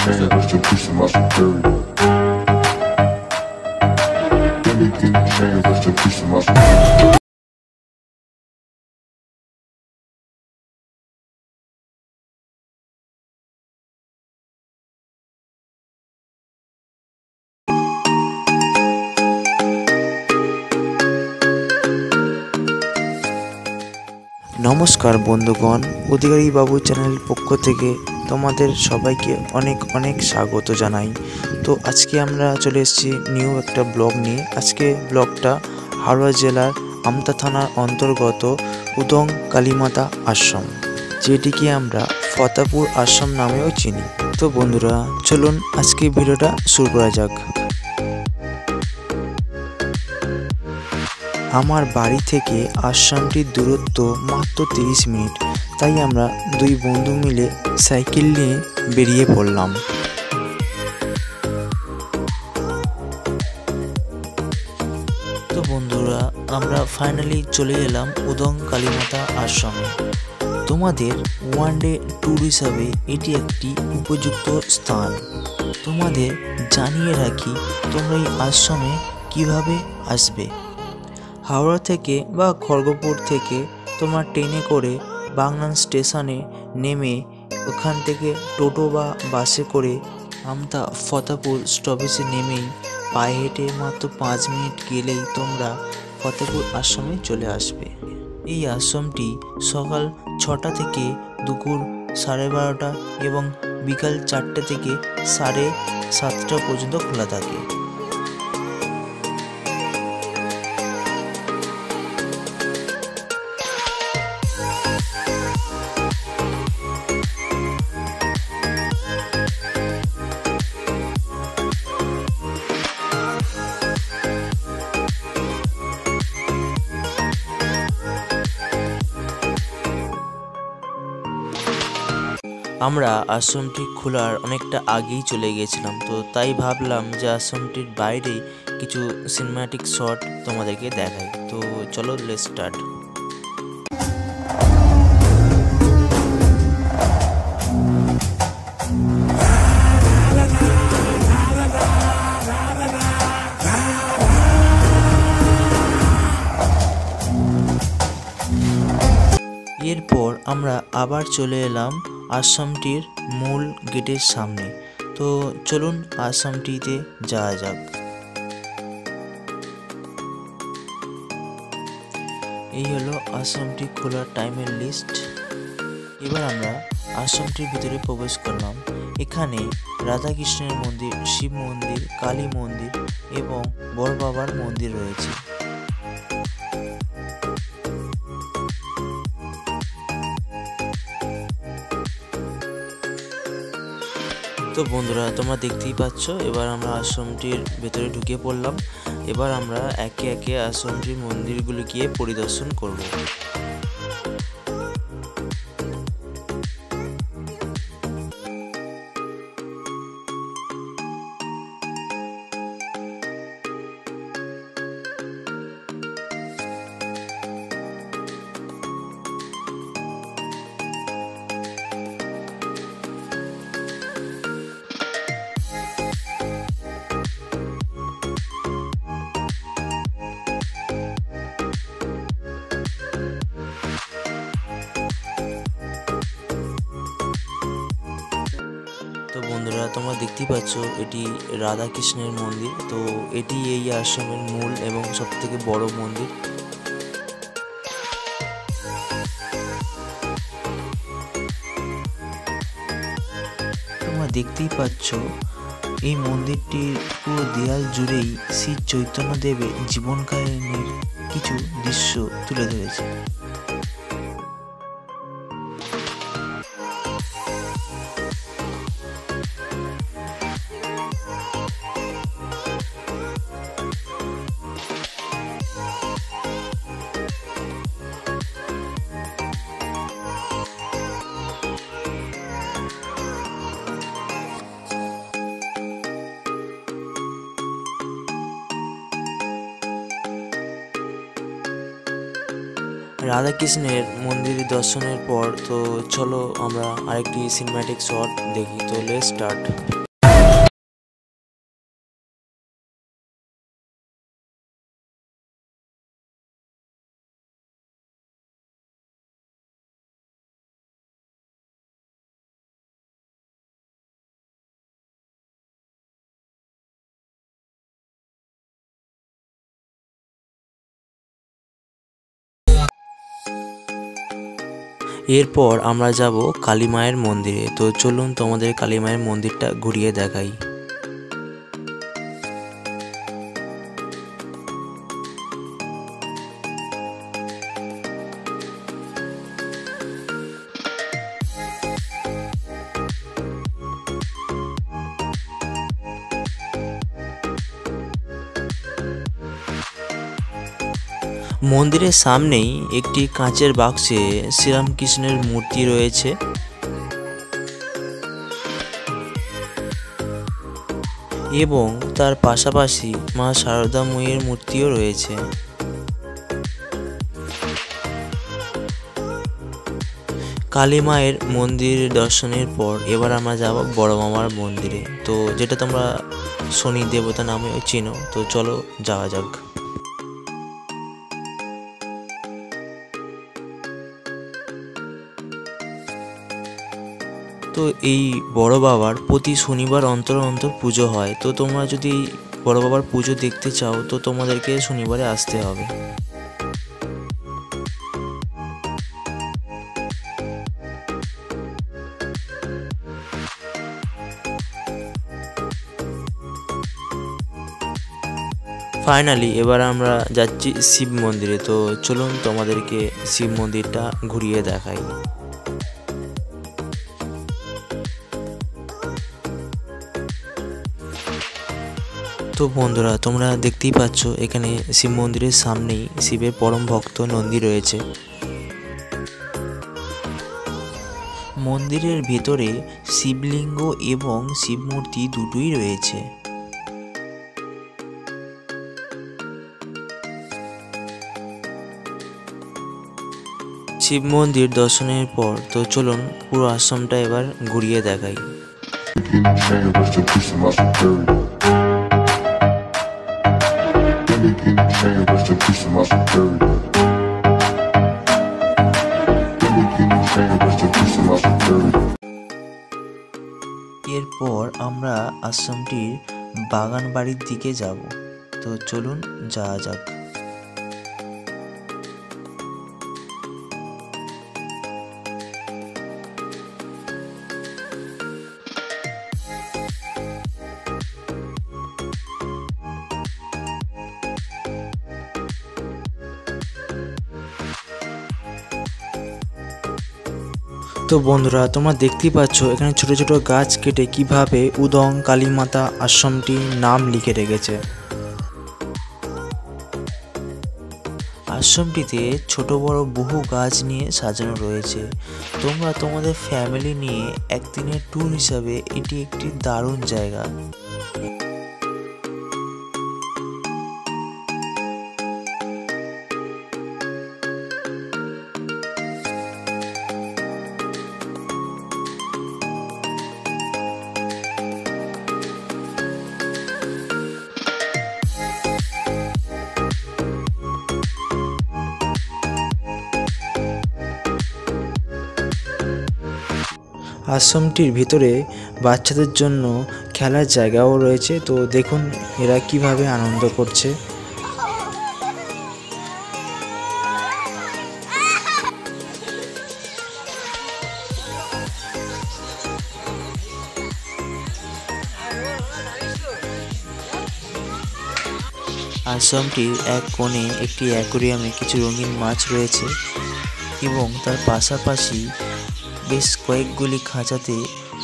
hand, rest in peace to my superior. Anything you change, rest in peace to my superior. নমস্কার বন্ধুগণ, অধিকারী বাবু channel পক্ষ থেকে তোমাদের সবাইকে অনেক অনেক স্বাগত জানাই। তো আজকে আমরা চলে এসেছি নিউ একটা ব্লগ নিয়ে। আজকে ব্লগটা হাওড়া জেলার আমতা থানার অন্তর্গত উদং কালীমাতা আশ্রম, যেটিকে আমরা ফতেপুর আশ্রম নামেও চিনি। তো বন্ধুরা চলুন আজকে ভিডিওটা শুরু করা যাক। আমার বাড়ি থেকে আশ্রমটির দূরত্ব মাত্র 30 মিনিট, তাই আমরা দুই বন্ধু মিলে সাইকেল নিয়ে বেরিয়ে পড়লাম। তো বন্ধুরা আমরা ফাইনালি চলে এলাম উদং কালীমাতা আশ্রমে। তোমাদের ওয়ান ডে ট্যুর হিসাবে এটি একটি উপযুক্ত স্থান। তোমাদের জানিয়ে রাখি তোমরা এই আশ্রমে কিভাবে আসবে। হাওড়া থেকে বা খড়গপুর থেকে তোমরা ট্রেনে করে বাগনান স্টেশনে নেমে ওখান থেকে টোটো বা বাসে করে আমতা ফতেপুর স্টপেজে নেমেই পায়ে হেঁটে মাত্র 5 মিনিট গেলেই তোমরা ফতেপুর আশ্রমে চলে আসবে। এই আশ্রমটি সকাল 6টা থেকে দুপুর 12:30 এবং বিকাল 4টে থেকে 7:30 পর্যন্ত খোলা থাকে। আমরা আশ্রমটি খোলার অনেকটা আগেই চলে গিয়েছিলাম, তো তাই ভাবলাম যে আশ্রমটির বাইরে কিছু সিনেম্যাটিক শট তোমাদেরকে দেখাই। তো চলো লেটস স্টার্ট। এরপর আমরা আবার চলে এলাম আশ্রমটির মূল গেটের সামনে। তো চলুন আশ্রমটিতে যাওয়া যাক। এই হলো আশ্রমটি খোলার টাইমের লিস্ট। এবার আমরা আশ্রমটির ভিতরে প্রবেশ করলাম। এখানে রাধাকৃষ্ণের মন্দির, শিব মন্দির, কালী মন্দির এবং বড় বাবার মন্দির রয়েছে। তো বন্ধুরা তোমরা দেখতেই পাচ্ছ, এবার আমরা আশ্রমটির ভেতরে ঢুকে পড়লাম। এবার আমরা একে একে আশ্রমটির মন্দিরগুলো গিয়ে পরিদর্শন করব। তো বন্ধুরা তোমরা দেখতেই পাচ্ছ এটি রাধাকৃষ্ণের মন্দির। তো এটি এই আশ্রমের মূল এবং সবথেকে বড় মন্দির। তোমরা দেখতেই পাচ্ছ এই মন্দিরটির পুরো দেয়াল জুড়েই শ্রী চৈতন্যদেবের জীবন কাহিনীর কিছু দৃশ্য তুলে ধরেছে। রাধাকৃষ্ণের মন্দির দর্শনের পর তো চলো আমরা আরেকটি সিনেম্যাটিক শট দেখি। তো লেটস স্টার্ট। এরপর আমরা যাব কালী মায়ের মন্দিরে। তো চলুন তোমাদের কালী মায়ের মন্দিরটা ঘুরিয়ে দেখাই। মন্দিরের সামনেই একটি কাঁচের বাক্সে শ্রীরামকৃষ্ণের মূর্তি রয়েছে এবং তার পাশাপাশি মা শারদাময়ীর মূর্তিও রয়েছে। কালী মায়ের মন্দির দর্শনের পর এবার আমরা যাব বড় মামার মন্দিরে, তো যেটা তোমরা শনি দেবতা নামেও চিনো। তো চলো যাওয়া যাক। তো এই বড় বাবার প্রতি শনিবার অন্তর অন্তর পুজো হয়। তো তোমরা যদি বড় বাবার পুজো দেখতে চাও তো তোমাদেরকে শনিবারে আসতে হবে। ফাইনালি এবার আমরা যাচ্ছি শিব মন্দিরে। তো চলুন তোমাদেরকে শিব মন্দিরটা ঘুরিয়ে দেখাই। তো বন্ধুরা, তোমরা দেখতেই পাচ্ছ এখানে শিব মন্দিরের সামনেই শিবের পরম ভক্ত নন্দী রয়েছে। মন্দিরের ভেতরে শিবলিঙ্গ এবং শিব মূর্তি দুটোই রয়েছে। শিব মন্দির দর্শনের পর তো চলুন পুরো আশ্রমটা এবার ঘুরিয়ে দেখাই। এরপর আমরা আশ্রমটির বাগান বাড়ির দিকে যাব। তো চলুন যাওয়া যাক। তো বন্ধুরা, তোমরা দেখতেই পাচ্ছ এখানে ছোট ছোট গাছ কেটে কিভাবে উদং কালীমাতা আশ্রমটির নাম লিখে রেখেছে। আশ্রমটিতে ছোট বড় বহু গাছ নিয়ে সাজানো রয়েছে। তোমরা তোমাদের ফ্যামিলি নিয়ে একদিনের ট্যুর হিসাবে এটি একটি দারুণ জায়গা। আশ্রমটির ভিতরে বাচ্চাদের জন্য খেলার জায়গাও রয়েছে। তো দেখুন এরা কিভাবে আনন্দ করছে। আশ্রমটির এক কোণে একটি অ্যাকোরিয়ামে কিছু রঙিন মাছ রয়েছে এবং তার পাশাপাশি বেশ কয়েকগুলি খাঁচাতে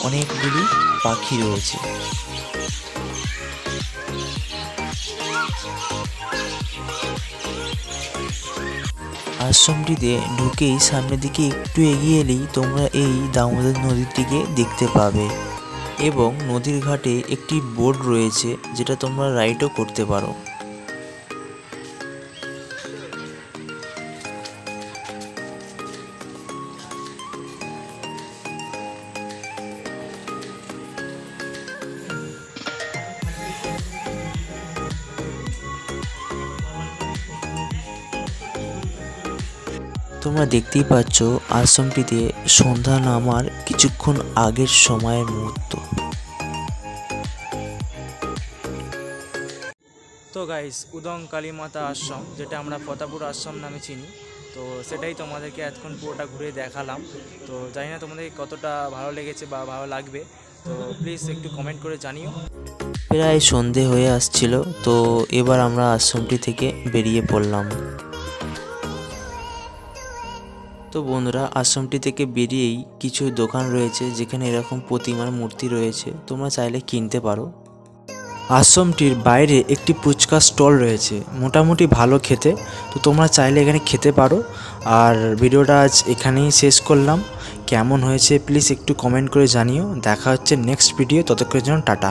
অনেকগুলি পাখি রয়েছে। আশ্রমটিতে ঢুকেই সামনের দিকে একটু এগিয়ে এলেই তোমরা এই দামোদর নদীটিকে দেখতে পাবে এবং নদীর ঘাটে একটি বোট রয়েছে যেটা তোমরা রাইডও করতে পারো। তোমরা দেখতেই পাচ্ছ আশ্রমটিতে সন্ধ্যা নামার কিছুক্ষণ আগের সময়ের মুহূর্ত। তো গাইস, উদং কালী মাতা আশ্রম, যেটা আমরা ফতাপুর আশ্রম নামে চিনি, তো সেটাই তোমাদেরকে এতক্ষণ পুরোটা ঘুরে দেখালাম। তো জানি না তোমাদেরকে কতটা ভালো লেগেছে বা ভালো লাগবে, তো প্লিজ একটু কমেন্ট করে জানিও। প্রায় সন্ধে হয়ে আসছিল, তো এবার আমরা আশ্রমটি থেকে বেরিয়ে পড়লাম। তো বন্ধুরা, আশ্রমটি থেকে বেরিয়েই কিছু দোকান রয়েছে যেখানে এরকম প্রতিমার মূর্তি রয়েছে, তোমরা চাইলে কিনতে পারো। আশ্রমটির বাইরে একটি ফুচকা স্টল রয়েছে, মোটামুটি ভালো খেতে, তো তোমরা চাইলে এখানে খেতে পারো। আর ভিডিওটা আজ এখানেই শেষ করলাম। কেমন হয়েছে প্লিজ একটু কমেন্ট করে জানিও। দেখা হচ্ছে নেক্সট ভিডিও, ততক্ষণের জন্য টাটা।